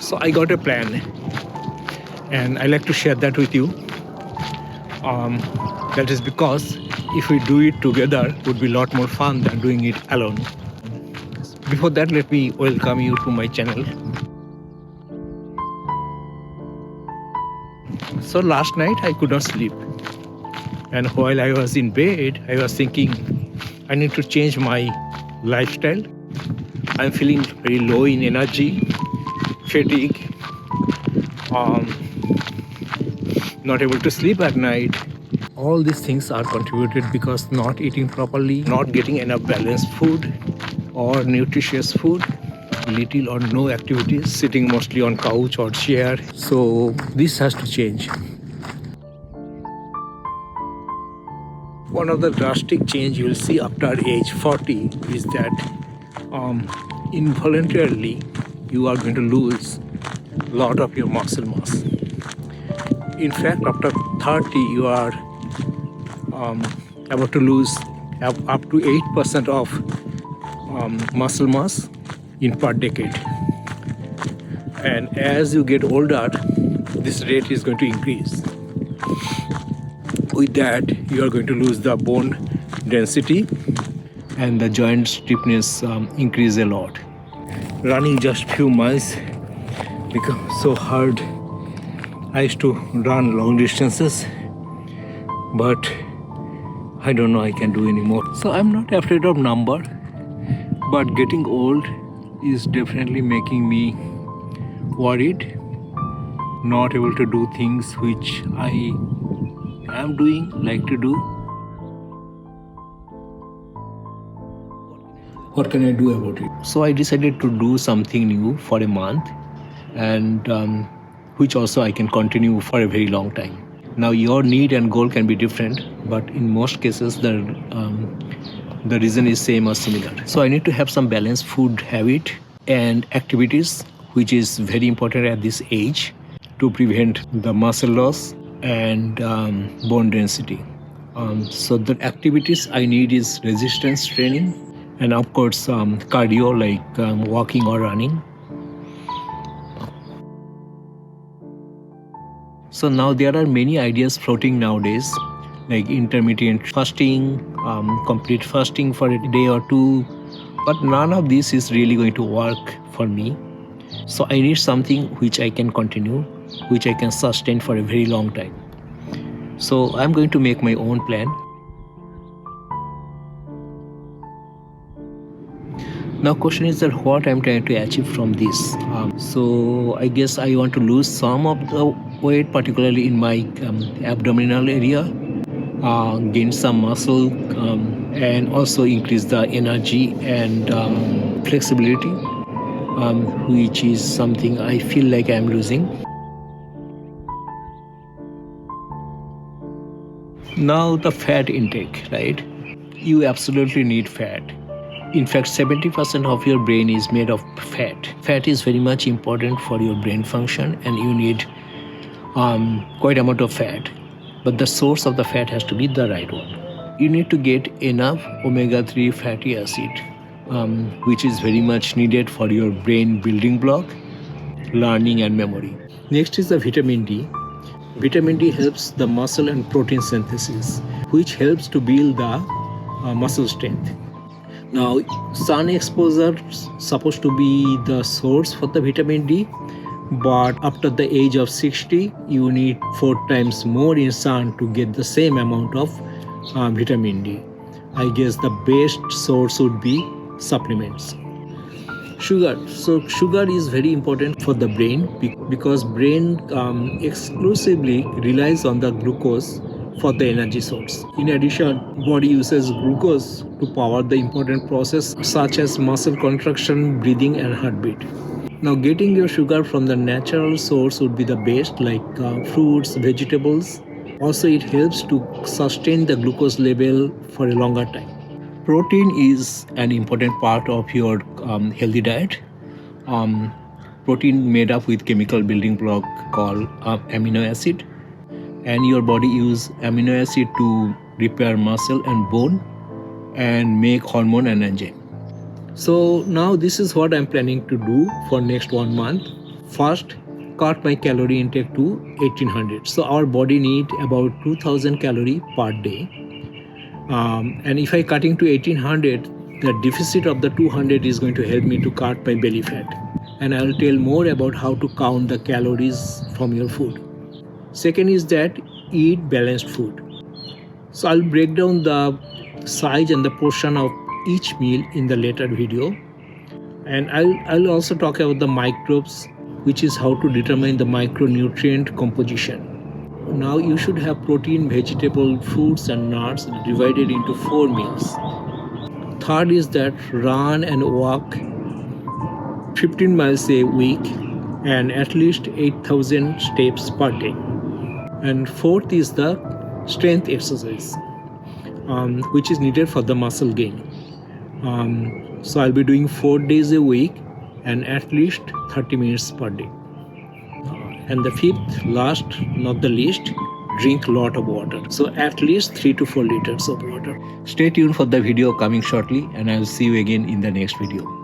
So I got a plan, and I like to share that with you. That is because if we do it together, it would be a lot more fun than doing it alone. Before that, let me welcome you to my channel. So last night I could not sleep, and while I was in bed, I was thinking I need to change my lifestyle. I'm feeling very low in energy, fatigue, not able to sleep at night. All these things are contributed because not eating properly, not getting enough balanced food or nutritious food, little or no activities, sitting mostly on couch or chair. So this has to change. One of the drastic change you will see after age 40 is that involuntarily you are going to lose a lot of your muscle mass. In fact, after 30 you are about to lose up to 8% of muscle mass in per decade. And as you get older, this rate is going to increase. With that, you are going to lose the bone density and the joint stiffness increase a lot. Running just few miles becomes so hard. I used to run long distances, but I don't know I can do anymore. So I'm not afraid of number, but getting old is definitely making me worried, not able to do things which I am doing, like to do. What can I do about it? So I decided to do something new for a month, and which also I can continue for a very long time. Now your need and goal can be different, but in most cases the reason is same or similar. So I need to have some balanced food habit and activities, which is very important at this age to prevent the muscle loss and bone density. So the activities I need is resistance training and of course cardio like walking or running. So now there are many ideas floating nowadays, like intermittent fasting, complete fasting for a day or two, but none of this is really going to work for me. So I need something which I can continue, which I can sustain for a very long time. So I'm going to make my own plan. Now question is that what I'm trying to achieve from this. So I guess I want to lose some of the weight, particularly in my abdominal area, gain some muscle, and also increase the energy and flexibility, which is something I feel like I'm losing. Now the fat intake, right? You absolutely need fat. In fact, 70% of your brain is made of fat. Fat is very much important for your brain function, and you need quite amount of fat. But the source of the fat has to be the right one. You need to get enough omega-3 fatty acid, which is very much needed for your brain building block, learning and memory. Next is the vitamin D. Vitamin D helps the muscle and protein synthesis, which helps to build the muscle strength. Now, sun exposure is supposed to be the source for the vitamin D, but after the age of 60, you need 4 times more in sun to get the same amount of vitamin D. I guess the best source would be supplements. Sugar. So sugar is very important for the brain because brain exclusively relies on the glucose for the energy source. In addition, body uses glucose to power the important process such as muscle contraction, breathing and heartbeat. Now getting your sugar from the natural source would be the best, like fruits, vegetables. Also it helps to sustain the glucose level for a longer time. Protein is an important part of your healthy diet. Protein made up with chemical building block called amino acid, and your body use amino acid to repair muscle and bone and make hormone and enzyme. So now this is what I'm planning to do for next 1 month. First, cut my calorie intake to 1800. So our body need about 2000 calorie per day. And if I cutting to 1800, the deficit of the 200 is going to help me to cut my belly fat. And I will tell more about how to count the calories from your food. Second is that eat balanced food. So I'll break down the size and the portion of each meal in the later video. And I'll also talk about the microbes, which is how to determine the micronutrient composition. Now you should have protein, vegetable, fruits and nuts divided into 4 meals. Third is that run and walk 15 miles a week and at least 8,000 steps per day. And fourth is the strength exercise, which is needed for the muscle gain. So I'll be doing 4 days a week and at least 30 minutes per day. And the fifth, last, not the least, drink a lot of water. So at least 3 to 4 liters of water. Stay tuned for the video coming shortly, and I'll see you again in the next video.